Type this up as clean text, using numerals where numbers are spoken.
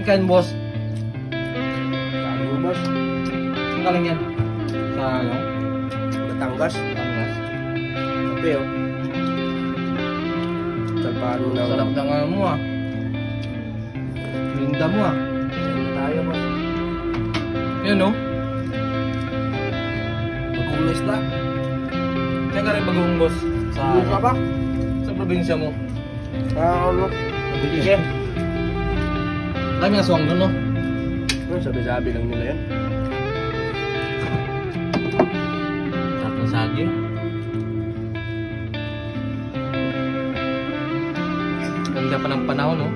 Ikain, boss. Sabi mo, boss. Ang galing yan. Sa ano? Batangas. Tangas. Kape, oh. Salpahan mo na. Sarap ng ano mo ah. Linda mo ah. Ayun na tayo, boss. Yun no? Mag-umis na. Saan ka rin bagong boss? Sa Umis ka ba? Sa probinsya mo. Ano? Sige. Dami aswang doon no? Ano, sabi-sabi lang nila yan. Sarap ng saging. Ganda pa ng panahon no?